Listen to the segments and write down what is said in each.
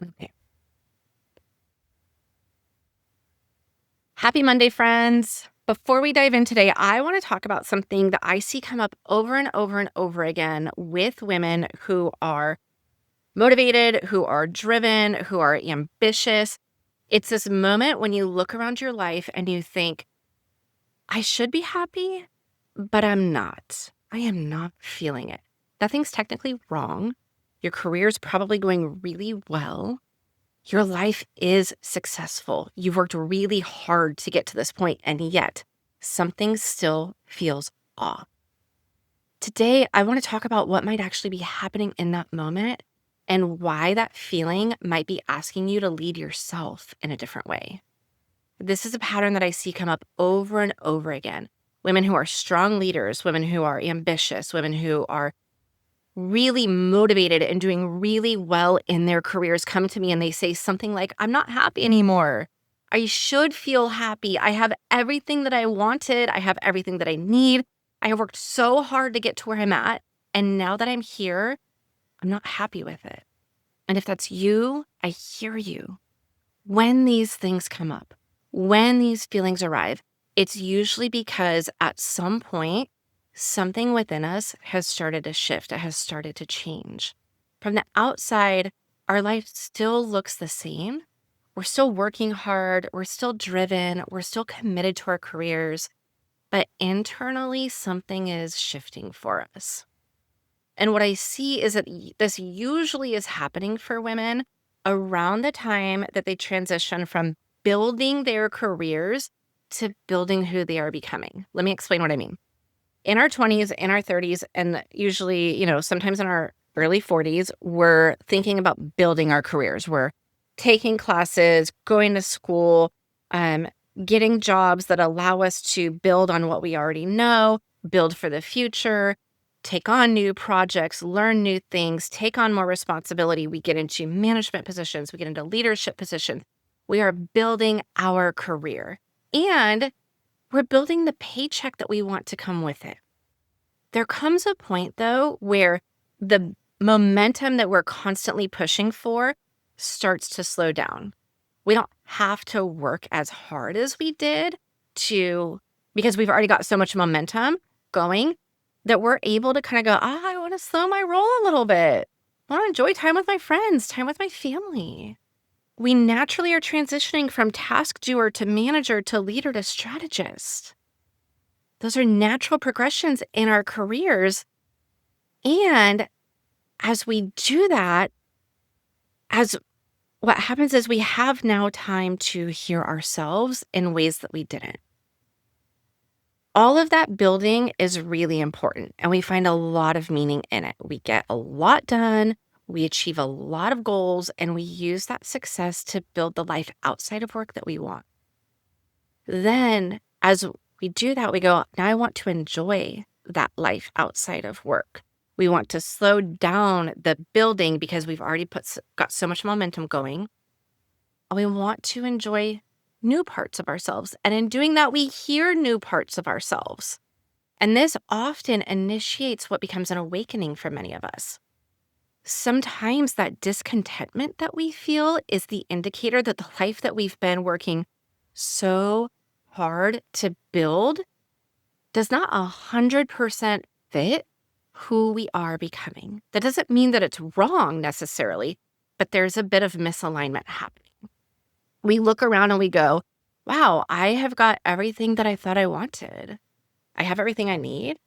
Okay. Happy Monday, friends. Before we dive in today, I want to talk about something that I see come up over and over and over again with women who are motivated, who are driven, who are ambitious. It's this moment when you look around your life and you think, I should be happy, but I'm not. I am not feeling it. Nothing's technically wrong. Your career's probably going really well. Your life is successful. You've worked really hard to get to this point, and yet something still feels off. Today, I want to talk about what might actually be happening in that moment and why that feeling might be asking you to lead yourself in a different way. This is a pattern that I see come up over and over again. Women who are strong leaders, women who are ambitious, women who are really motivated and doing really well in their careers come to me and they say something like, I'm not happy anymore. I should feel happy. I have everything that I wanted. I have everything that I need. I have worked so hard to get to where I'm at. And now that I'm here, I'm not happy with it. And if that's you, I hear you. When these things come up, when these feelings arrive, it's usually because at some point, something within us has started to shift. It has started to change. From the outside, our life still looks the same. We're still working hard. We're still driven. We're still committed to our careers. But internally, something is shifting for us. And what I see is that this usually is happening for women around the time that they transition from building their careers to building who they are becoming. Let me explain what I mean. In our 20s, in our 30s, and usually, sometimes in our early 40s, we're thinking about building our careers. We're taking classes, going to school, um, getting jobs that allow us to build on what we already know, build for the future, take on new projects, learn new things, take on more responsibility. We get into management positions, we get into leadership positions. We are building our career and we're building the paycheck that we want to come with it. There comes a point, though, where the momentum that we're constantly pushing for starts to slow down. We don't have to work as hard as we did because we've already got so much momentum going that we're able to kind of go, I want to slow my roll a little bit. I want to enjoy time with my friends, time with my family. We naturally are transitioning from task doer to manager to leader to strategist. Those are natural progressions in our careers. And as we do that, as what happens is we have now time to hear ourselves in ways that we didn't. All of that building is really important, and we find a lot of meaning in it. We get a lot done, we achieve a lot of goals, and we use that success to build the life outside of work that we want. Then, as we do that, we go, now I want to enjoy that life outside of work. We want to slow down the building because we've already got so much momentum going. We want to enjoy new parts of ourselves. And in doing that, we hear new parts of ourselves. And this often initiates what becomes an awakening for many of us. Sometimes that discontentment that we feel is the indicator that the life that we've been working so hard to build does not 100% fit who we are becoming. That doesn't mean that it's wrong necessarily, but there's a bit of misalignment happening. We look around and we go, wow, I have got everything that I thought I wanted. I have everything I need.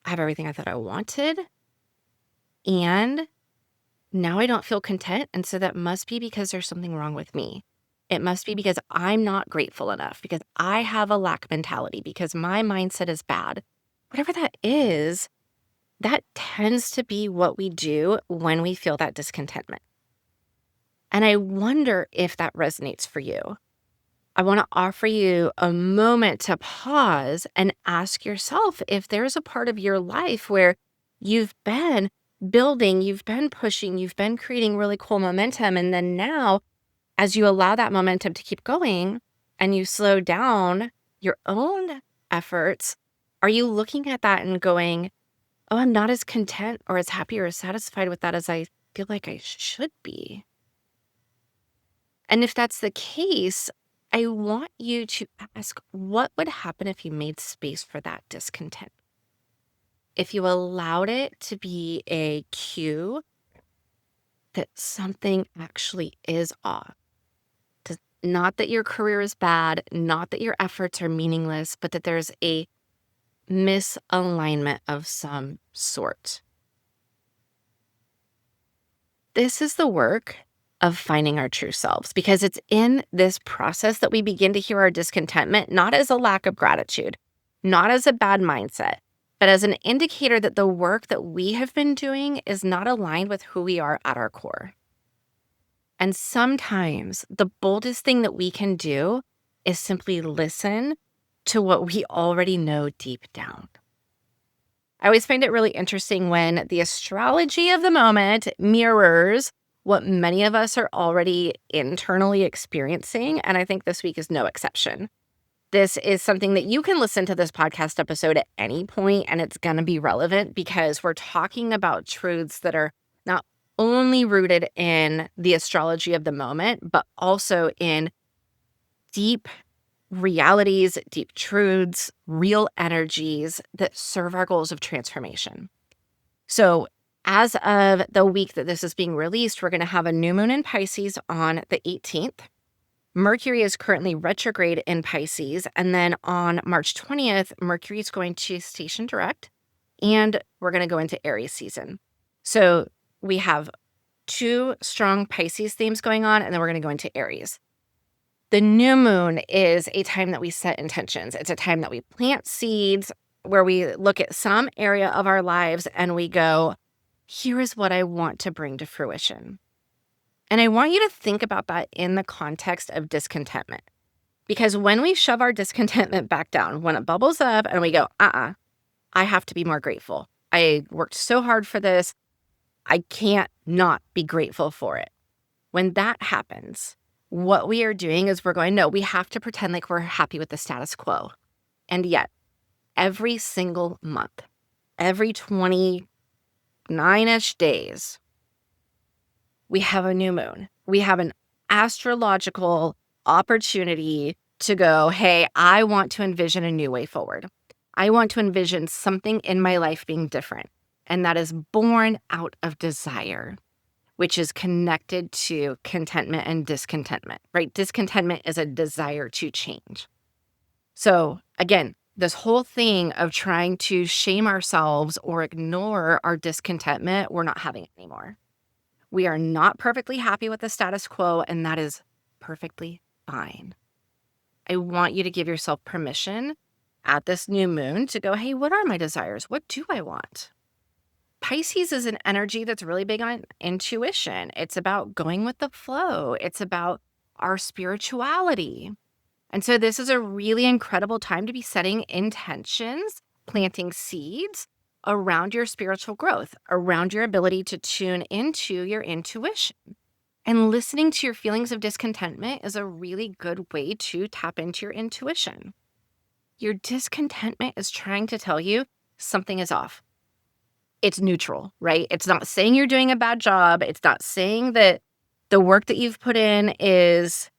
I have everything I thought I wanted. And now I don't feel content. And so that must be because there's something wrong with me. It must be because I'm not grateful enough, because I have a lack mentality, because my mindset is bad. Whatever that is, that tends to be what we do when we feel that discontentment. And I wonder if that resonates for you. I want to offer you a moment to pause and ask yourself if there's a part of your life where you've been building, you've been pushing, you've been creating really cool momentum. And then now, as you allow that momentum to keep going and you slow down your own efforts, are you looking at that and going, oh, I'm not as content or as happy or as satisfied with that as I feel like I should be? And if that's the case, I want you to ask, what would happen if you made space for that discontent? If you allowed it to be a cue that something actually is off. Not that your career is bad, not that your efforts are meaningless, but that there's a misalignment of some sort. This is the work of finding our true selves, because it's in this process that we begin to hear our discontentment not as a lack of gratitude, not as a bad mindset, but as an indicator that the work that we have been doing is not aligned with who we are at our core. And sometimes the boldest thing that we can do is simply listen to what we already know deep down. I always find it really interesting when the astrology of the moment mirrors what many of us are already internally experiencing. And I think this week is no exception. This is something that you can listen to this podcast episode at any point, and it's going to be relevant because we're talking about truths that are not only rooted in the astrology of the moment, but also in deep realities, deep truths, real energies that serve our goals of transformation. So, as of the week that this is being released, we're going to have a new moon in Pisces on the 18th. Mercury is currently retrograde in Pisces. And then on March 20th, Mercury is going to station direct, and we're going to go into Aries season. So we have 2 strong Pisces themes going on, and then we're going to go into Aries. The new moon is a time that we set intentions. It's a time that we plant seeds, where we look at some area of our lives and we go, here is what I want to bring to fruition. And I want you to think about that in the context of discontentment. Because when we shove our discontentment back down, when it bubbles up and we go, I have to be more grateful. I worked so hard for this. I can't not be grateful for it. When that happens, what we are doing is we're going, no, we have to pretend like we're happy with the status quo. And yet, every single month, every 29-ish days, we have a new moon. We have an astrological opportunity to go, hey, I want to envision a new way forward. I want to envision something in my life being different. And that is born out of desire, which is connected to contentment and discontentment, right? Discontentment is a desire to change. So again, this whole thing of trying to shame ourselves or ignore our discontentment, we're not having it anymore. We are not perfectly happy with the status quo, and that is perfectly fine. I want you to give yourself permission at this new moon to go, hey, what are my desires? What do I want? Pisces is an energy that's really big on intuition. It's about going with the flow. It's about our spirituality. And so this is a really incredible time to be setting intentions, planting seeds around your spiritual growth, around your ability to tune into your intuition. And listening to your feelings of discontentment is a really good way to tap into your intuition. Your discontentment is trying to tell you something is off. It's neutral, right? It's not saying you're doing a bad job. It's not saying that the work that you've put in is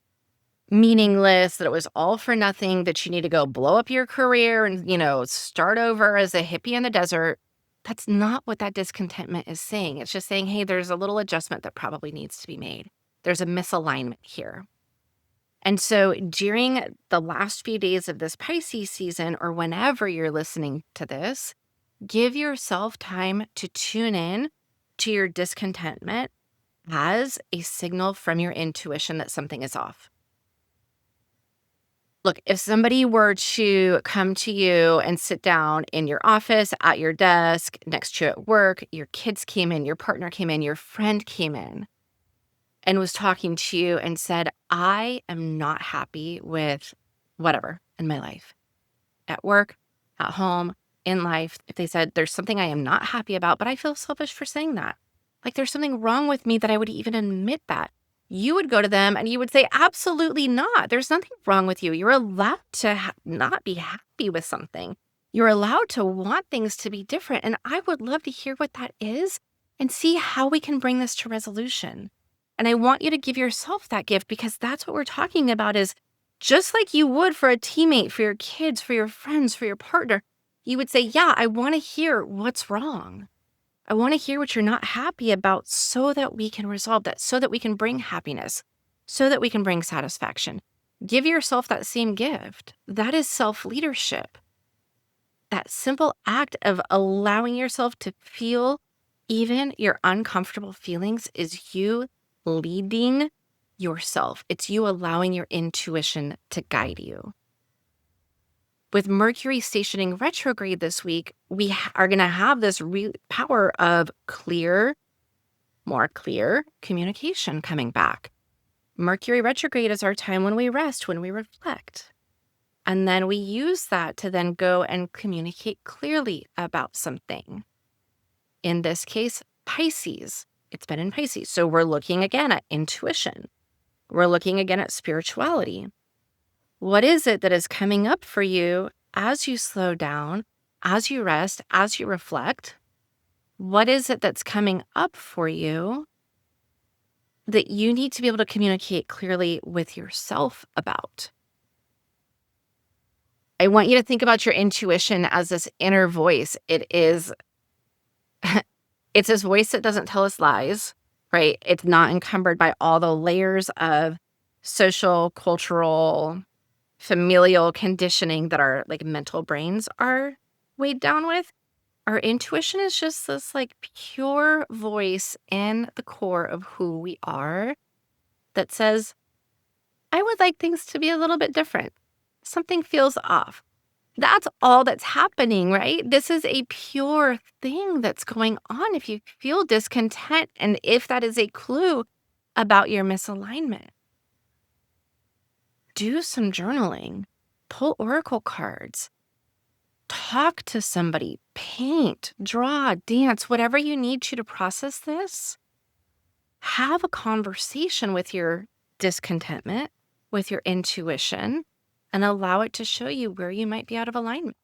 meaningless, that it was all for nothing, that you need to go blow up your career and, start over as a hippie in the desert. That's not what that discontentment is saying. It's just saying, hey, there's a little adjustment that probably needs to be made. There's a misalignment here. And so during the last few days of this Pisces season, or whenever you're listening to this, give yourself time to tune in to your discontentment as a signal from your intuition that something is off. Look, if somebody were to come to you and sit down in your office, at your desk, next to you at work, your kids came in, your partner came in, your friend came in, and was talking to you and said, I am not happy with whatever in my life, at work, at home, in life. If they said, there's something I am not happy about, but I feel selfish for saying that. Like there's something wrong with me that I would even admit that. You would go to them and you would say, absolutely not. There's nothing wrong with you. You're allowed to not be happy with something. You're allowed to want things to be different. And I would love to hear what that is and see how we can bring this to resolution. And I want you to give yourself that gift, because that's what we're talking about is just like you would for a teammate, for your kids, for your friends, for your partner, you would say, yeah, I want to hear what's wrong. I want to hear what you're not happy about so that we can resolve that, so that we can bring happiness, so that we can bring satisfaction. Give yourself that same gift. That is self-leadership. That simple act of allowing yourself to feel even your uncomfortable feelings is you leading yourself. It's you allowing your intuition to guide you. With Mercury stationing retrograde this week, we are going to have this real power of more clear communication coming back. Mercury retrograde is our time when we rest, when we reflect. And then we use that to then go and communicate clearly about something. In this case, Pisces. It's been in Pisces. So we're looking again at intuition. We're looking again at spirituality. What is it that is coming up for you as you slow down, as you rest, as you reflect? What is it that's coming up for you that you need to be able to communicate clearly with yourself about? I want you to think about your intuition as this inner voice. It's this voice that doesn't tell us lies, right? It's not encumbered by all the layers of social, cultural, familial conditioning that our like mental brains are weighed down with. Our intuition is just this like pure voice in the core of who we are that says, I would like things to be a little bit different. Something feels off. That's all that's happening, right? This is a pure thing that's going on if you feel discontent and if that is a clue about your misalignment. Do some journaling, pull oracle cards, talk to somebody, paint, draw, dance, whatever you need to process this. Have a conversation with your discontentment, with your intuition, and allow it to show you where you might be out of alignment.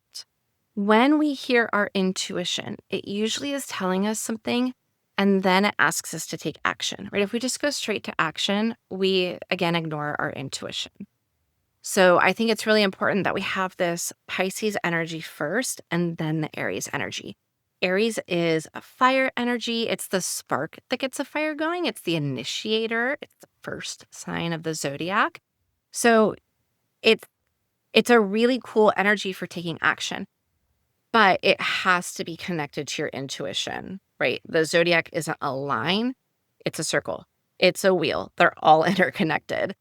When we hear our intuition, it usually is telling us something, and then it asks us to take action, right? If we just go straight to action, we again ignore our intuition. So I think it's really important that we have this Pisces energy first and then the Aries energy. Aries is a fire energy. It's the spark that gets a fire going. It's the initiator. It's the first sign of the zodiac. So it's a really cool energy for taking action, but it has to be connected to your intuition, right? The zodiac isn't a line. It's a circle. It's a wheel. They're all interconnected.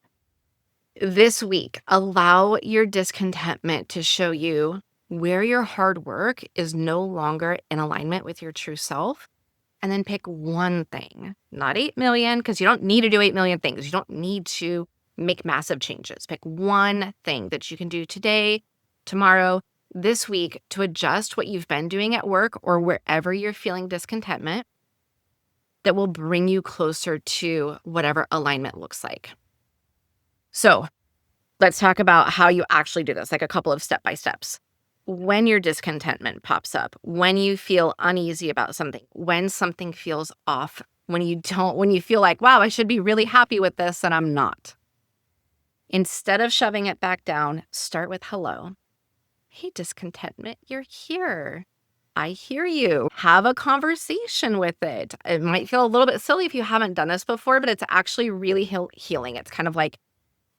This week, allow your discontentment to show you where your hard work is no longer in alignment with your true self. And then pick one thing, not 8 million, because you don't need to do 8 million things. You don't need to make massive changes. Pick one thing that you can do today, tomorrow, this week to adjust what you've been doing at work or wherever you're feeling discontentment that will bring you closer to whatever alignment looks like. So let's talk about how you actually do this, like a couple of step-by-steps. When your discontentment pops up, when you feel uneasy about something, when something feels off, when you feel like, wow, I should be really happy with this and I'm not. Instead of shoving it back down, start with hello. Hey, discontentment, you're here. I hear you. Have a conversation with it. It might feel a little bit silly if you haven't done this before, but it's actually really healing. It's kind of like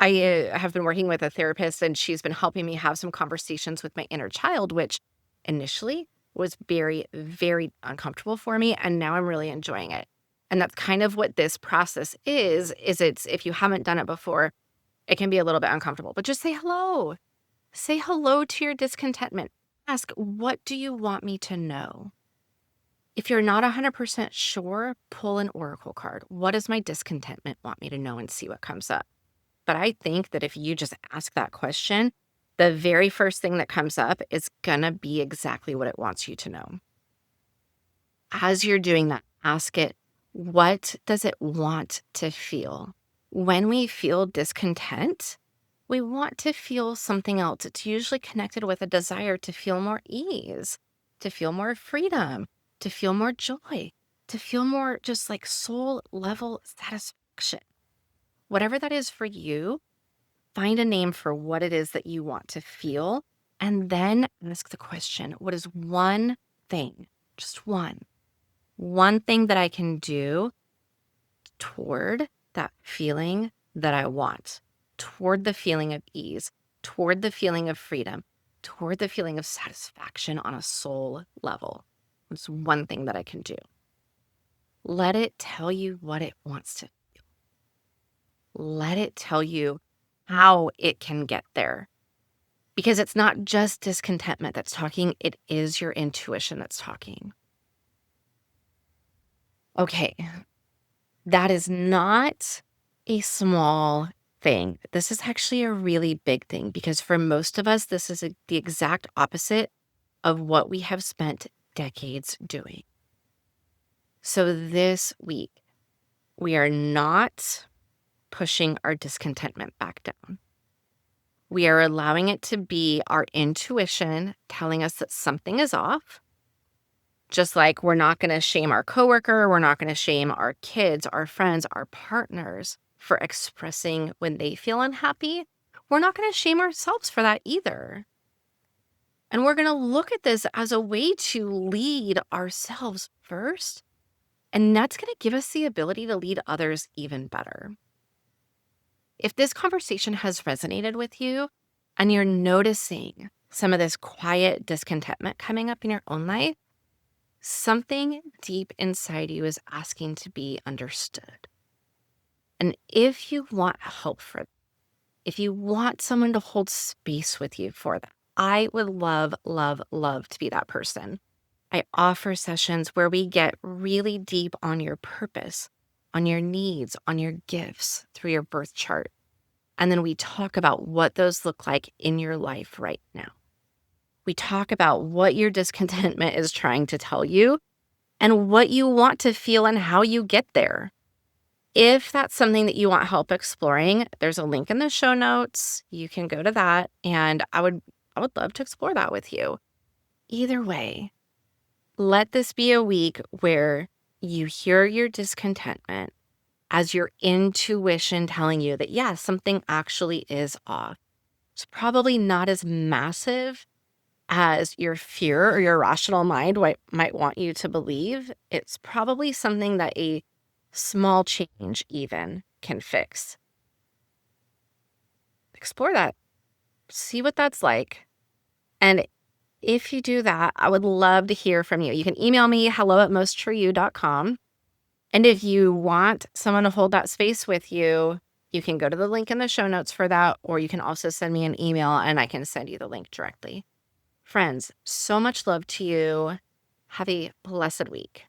I have been working with a therapist and she's been helping me have some conversations with my inner child, which initially was very, very uncomfortable for me. And now I'm really enjoying it. And that's kind of what this process is it's, if you haven't done it before, it can be a little bit uncomfortable, but just say hello. Say hello to your discontentment. Ask, what do you want me to know? If you're not 100% sure, pull an oracle card. What does my discontentment want me to know, and see what comes up? But I think that if you just ask that question, the very first thing that comes up is going to be exactly what it wants you to know. As you're doing that, ask it, what does it want to feel? When we feel discontent, we want to feel something else. It's usually connected with a desire to feel more ease, to feel more freedom, to feel more joy, to feel more just like soul level satisfaction. dissatisfaction. Whatever that is for you, find a name for what it is that you want to feel, and then ask the question, what is one thing, just one thing that I can do toward that feeling that I want, toward the feeling of ease, toward the feeling of freedom, toward the feeling of satisfaction on a soul level. It's one thing that I can do. Let it tell you what it wants to. Let it tell you how it can get there. Because it's not just discontentment that's talking, it is your intuition that's talking. Okay, that is not a small thing. This is actually a really big thing because for most of us, this is the exact opposite of what we have spent decades doing. So this week, we are not pushing our discontentment back down. We are allowing it to be our intuition telling us that something is off. Just like we're not going to shame our coworker, we're not going to shame our kids, our friends, our partners for expressing when they feel unhappy. We're not going to shame ourselves for that either. And we're going to look at this as a way to lead ourselves first. And that's going to give us the ability to lead others even better. If this conversation has resonated with you and you're noticing some of this quiet discontentment coming up in your own life, something deep inside you is asking to be understood. And if you want help for that, if you want someone to hold space with you for that, I would love, love, love to be that person. I offer sessions where we get really deep on your purpose, on your needs, on your gifts through your birth chart. And then we talk about what those look like in your life right now. We talk about what your discontentment is trying to tell you and what you want to feel and how you get there. If that's something that you want help exploring, there's a link in the show notes. You can go to that, and I would love to explore that with you. Either way, let this be a week where you hear your discontentment as your intuition telling you that, yeah, something actually is off. It's probably not as massive as your fear or your rational mind might want you to believe. It's probably something that a small change even can fix. Explore that. See what that's like. And if you do that, I would love to hear from you. You can email me, hello@mostforyou.com. And if you want someone to hold that space with you, you can go to the link in the show notes for that, or you can also send me an email and I can send you the link directly. Friends, so much love to you. Have a blessed week.